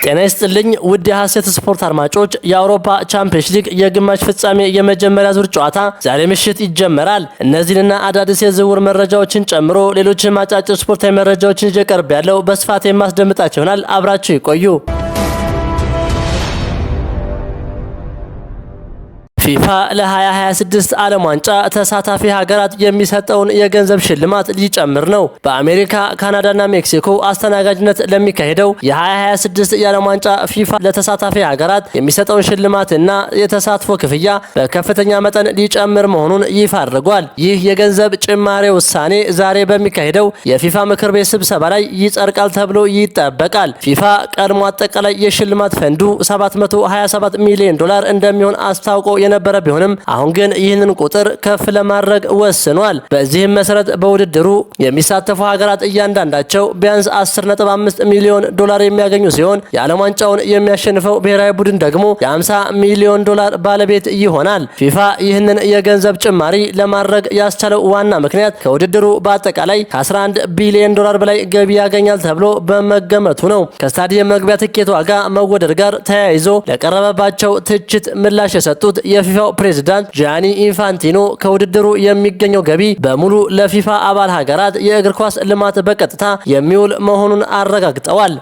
ጤና ይስጥልኝ ውድ የሐሴት ስፖርት አድማጮች፣ የአውሮፓ ቻምፒየንስ ሊግ የግማሽ ፍጻሜ የመጀመሪያ ዙር ጨዋታ ዛሬ ምሽት ይጀመራል። እነዚህንና አዳዲስ የዝውውር መረጃዎችን ጨምሮ ሌሎችም አጫጭር ስፖርታዊ መረጃዎችን ይዤ ቀርቤያለሁ። በስፋት የማስደምጣችሁ ይሆናል። አብራችሁ ይቆዩ። ፊፋ ለ2026 ዓለም ዋንጫ ተሳታፊ ሀገራት የሚሰጠውን የገንዘብ ሽልማት ሊጨምር ነው። በአሜሪካ፣ ካናዳና ሜክሲኮ አስተናጋጅነት ለሚካሄደው የ2026 የዓለም ዋንጫ ፊፋ ለተሳታፊ ሀገራት የሚሰጠውን ሽልማትና የተሳትፎ ክፍያ በከፍተኛ መጠን ሊጨምር መሆኑን ይፋ አድርጓል። ይህ የገንዘብ ጭማሪ ውሳኔ ዛሬ በሚካሄደው የፊፋ ምክር ቤት ስብሰባ ላይ ይጸድቃል ተብሎ ይጠበቃል። ፊፋ ቀድሞ አጠቃላይ የሽልማት ፈንዱ $727 ሚሊዮን እንደሚሆን አስታውቆ የነበረ ቢሆንም አሁን ግን ይህንን ቁጥር ከፍ ለማድረግ ወስኗል። በዚህም መሰረት በውድድሩ የሚሳተፉ ሀገራት እያንዳንዳቸው ቢያንስ $10.5 ሚሊዮን የሚያገኙ ሲሆን የዓለም ዋንጫውን የሚያሸንፈው ብሔራዊ ቡድን ደግሞ የ$50 ሚሊዮን ባለቤት ይሆናል። ፊፋ ይህንን የገንዘብ ጭማሪ ለማድረግ ያስቻለው ዋና ምክንያት ከውድድሩ በአጠቃላይ ከ$11 ቢሊዮን በላይ ገቢ ያገኛል ተብሎ በመገመቱ ነው። ከስታዲየም መግቢያ ትኬት ዋጋ መወደድ ጋር ተያይዞ ለቀረበባቸው ትችት ምላሽ የሰጡት የፊፋው ፕሬዝዳንት ጂያኒ ኢንፋንቲኖ ከውድድሩ የሚገኘው ገቢ በሙሉ ለፊፋ አባል ሀገራት የእግር ኳስ ልማት በቀጥታ የሚውል መሆኑን አረጋግጠዋል።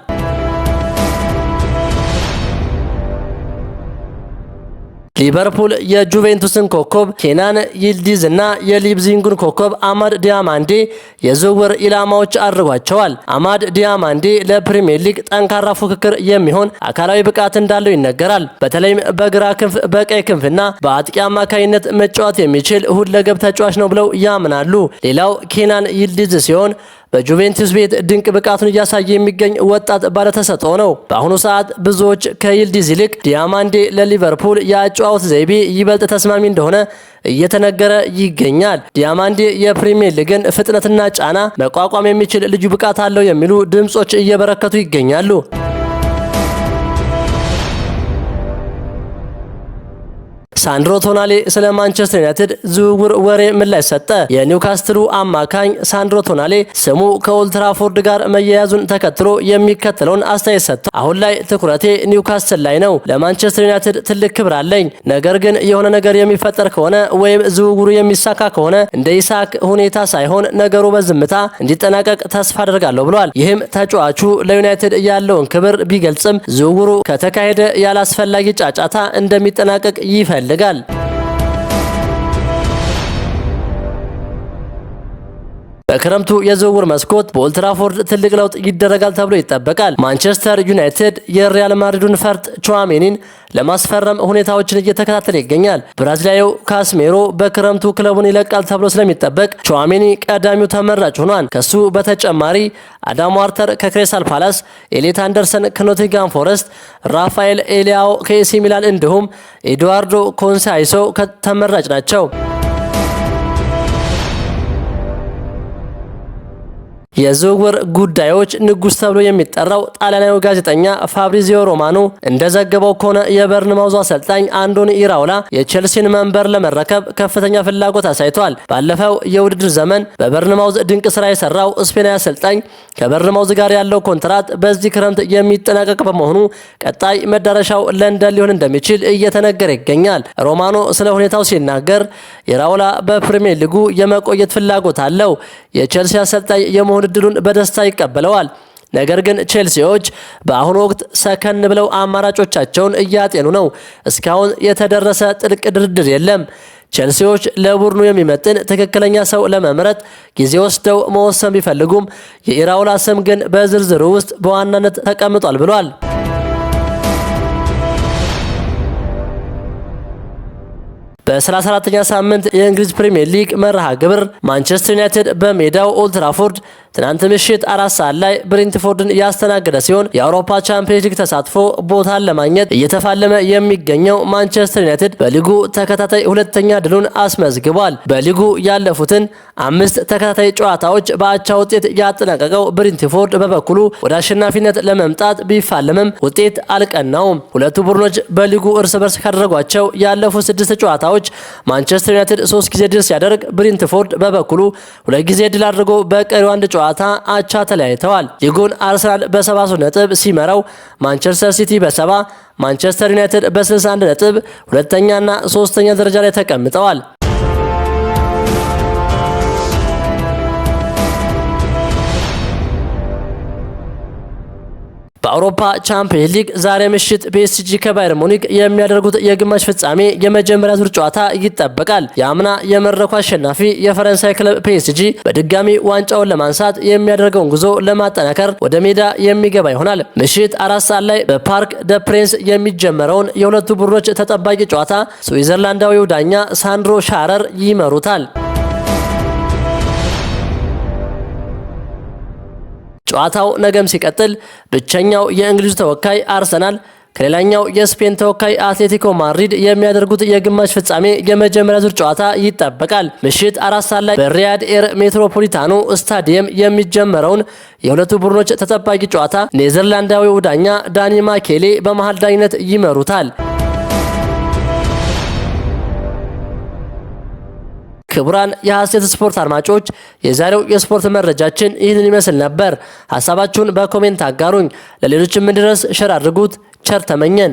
ሊቨርፑል የጁቬንቱስን ኮከብ ኬናን ይልዲዝ እና የሊፕዚንጉን ኮከብ አማድ ዲያማንዴ የዝውውር ኢላማዎች አድርጓቸዋል። አማድ ዲያማንዴ ለፕሪሚየር ሊግ ጠንካራ ፉክክር የሚሆን አካላዊ ብቃት እንዳለው ይነገራል። በተለይም በግራ ክንፍ፣ በቀይ ክንፍና በአጥቂ አማካይነት መጫወት የሚችል ሁለገብ ተጫዋች ነው ብለው ያምናሉ። ሌላው ኬናን ይልዲዝ ሲሆን በጁቬንቱስ ቤት ድንቅ ብቃቱን እያሳየ የሚገኝ ወጣት ባለተሰጥኦ ነው። በአሁኑ ሰዓት ብዙዎች ከይልዲዝ ይልቅ ዲያማንዴ ለሊቨርፑል የአጨዋወት ዘይቤ ይበልጥ ተስማሚ እንደሆነ እየተነገረ ይገኛል። ዲያማንዴ የፕሪሚየር ሊግን ፍጥነትና ጫና መቋቋም የሚችል ልዩ ብቃት አለው የሚሉ ድምጾች እየበረከቱ ይገኛሉ። ሳንድሮ ቶናሌ ስለ ማንቸስተር ዩናይትድ ዝውውር ወሬ ምላሽ ሰጠ። የኒውካስትሉ አማካኝ ሳንድሮ ቶናሌ ስሙ ከኦልትራፎርድ ጋር መያያዙን ተከትሎ የሚከተለውን አስተያየት ሰጥቷል። አሁን ላይ ትኩረቴ ኒውካስትል ላይ ነው። ለማንቸስተር ዩናይትድ ትልቅ ክብር አለኝ። ነገር ግን የሆነ ነገር የሚፈጠር ከሆነ ወይም ዝውውሩ የሚሳካ ከሆነ እንደ ኢሳክ ሁኔታ ሳይሆን ነገሩ በዝምታ እንዲጠናቀቅ ተስፋ አደርጋለሁ ብሏል። ይህም ተጫዋቹ ለዩናይትድ ያለውን ክብር ቢገልጽም ዝውውሩ ከተካሄደ ያላስፈላጊ ጫጫታ እንደሚጠናቀቅ ይፈልጋል። በክረምቱ የዝውውር መስኮት በኦልትራፎርድ ትልቅ ለውጥ ይደረጋል ተብሎ ይጠበቃል። ማንቸስተር ዩናይትድ የሪያል ማድሪዱን ፈርጥ ቹዋሜኒን ለማስፈረም ሁኔታዎችን እየተከታተለ ይገኛል። ብራዚላዊው ካስሜሮ በክረምቱ ክለቡን ይለቃል ተብሎ ስለሚጠበቅ ቹዋሜኒ ቀዳሚው ተመራጭ ሆኗል። ከሱ በተጨማሪ አዳም ዋርተር ከክሪስታል ፓላስ፣ ኤሊት አንደርሰን ከኖቲንግሃም ፎረስት፣ ራፋኤል ኤሊያኦ ከኤሲ ሚላን እንዲሁም ኤድዋርዶ ኮንሳይሶ ተመራጭ ናቸው። የዝውውር ጉዳዮች ንጉስ ተብሎ የሚጠራው ጣሊያናዊ ጋዜጠኛ ፋብሪዚዮ ሮማኖ እንደዘገበው ከሆነ የበርንማውዝ አሰልጣኝ አንዶኒ ኢራውላ የቼልሲን መንበር ለመረከብ ከፍተኛ ፍላጎት አሳይቷል። ባለፈው የውድድር ዘመን በበርንማውዝ ድንቅ ስራ የሰራው ስፔናዊ አሰልጣኝ ከበርንማውዝ ጋር ያለው ኮንትራት በዚህ ክረምት የሚጠናቀቅ በመሆኑ ቀጣይ መዳረሻው ለንደን ሊሆን እንደሚችል እየተነገረ ይገኛል። ሮማኖ ስለ ሁኔታው ሲናገር ኢራውላ በፕሪሚየር ሊጉ የመቆየት ፍላጎት አለው። የቼልሲ አሰልጣኝ የመሆን እድሉን በደስታ ይቀበለዋል። ነገር ግን ቼልሲዎች በአሁኑ ወቅት ሰከን ብለው አማራጮቻቸውን እያጤኑ ነው። እስካሁን የተደረሰ ጥልቅ ድርድር የለም። ቼልሲዎች ለቡድኑ የሚመጥን ትክክለኛ ሰው ለመምረጥ ጊዜ ወስደው መወሰን ቢፈልጉም የኢራውላ ስም ግን በዝርዝሩ ውስጥ በዋናነት ተቀምጧል ብሏል። በ34ኛ ሳምንት የእንግሊዝ ፕሪሚየር ሊግ መርሃ ግብር ማንቸስተር ዩናይትድ በሜዳው ኦልትራፎርድ ትናንት ምሽት 4 ሰዓት ላይ ብሬንትፎርድን ያስተናገደ ሲሆን የአውሮፓ ቻምፒየንስ ሊግ ተሳትፎ ቦታን ለማግኘት እየተፋለመ የሚገኘው ማንቸስተር ዩናይትድ በሊጉ ተከታታይ ሁለተኛ ድሉን አስመዝግቧል። በሊጉ ያለፉትን 5 ተከታታይ ጨዋታዎች በአቻ ውጤት ያጠናቀቀው ብሬንትፎርድ በበኩሉ ወደ አሸናፊነት ለመምጣት ቢፋለምም ውጤት አልቀናውም። ሁለቱ ቡድኖች በሊጉ እርስ በርስ ካደረጓቸው ያለፉት 6 ጨዋታዎች ማንቸስተር ዩናይትድ 3 ጊዜ ድል ሲያደርግ ብሬንትፎርድ በበኩሉ 2 ጊዜ ድል አድርጎ በቀሪው አንድ ጨዋታ አቻ ተለያይተዋል። ሊጉን አርሰናል በ73 ነጥብ ሲመራው ማንቸስተር ሲቲ በ70፣ ማንቸስተር ዩናይትድ በ61 ነጥብ ሁለተኛና ሶስተኛ ደረጃ ላይ ተቀምጠዋል። በአውሮፓ ቻምፒየንስ ሊግ ዛሬ ምሽት ፒኤስጂ ከባየር ሙኒክ የሚያደርጉት የግማሽ ፍጻሜ የመጀመሪያ ዙር ጨዋታ ይጠበቃል። የአምና የመድረኩ አሸናፊ የፈረንሳይ ክለብ ፒኤስጂ በድጋሚ ዋንጫውን ለማንሳት የሚያደርገውን ጉዞ ለማጠናከር ወደ ሜዳ የሚገባ ይሆናል። ምሽት 4 ሰዓት ላይ በፓርክ ደ ፕሬንስ የሚጀመረውን የሁለቱ ቡድኖች ተጠባቂ ጨዋታ ስዊዘርላንዳዊው ዳኛ ሳንድሮ ሻረር ይመሩታል። ጨዋታው ነገም ሲቀጥል ብቸኛው የእንግሊዝ ተወካይ አርሰናል ከሌላኛው የስፔን ተወካይ አትሌቲኮ ማድሪድ የሚያደርጉት የግማሽ ፍጻሜ የመጀመሪያ ዙር ጨዋታ ይጠበቃል። ምሽት 4 ሰዓት ላይ በሪያድ ኤር ሜትሮፖሊታኖ ስታዲየም የሚጀመረውን የሁለቱ ቡድኖች ተጠባቂ ጨዋታ ኔዘርላንዳዊው ዳኛ ዳኒ ማኬሌ በመሃል ዳኝነት ይመሩታል። ክቡራን የሐሴት ስፖርት አድማጮች የዛሬው የስፖርት መረጃችን ይህንን ይመስል ነበር። ሐሳባችሁን በኮሜንት አጋሩኝ። ለሌሎችም እንዲደርስ ሸር አድርጉት። ቸር ተመኘን።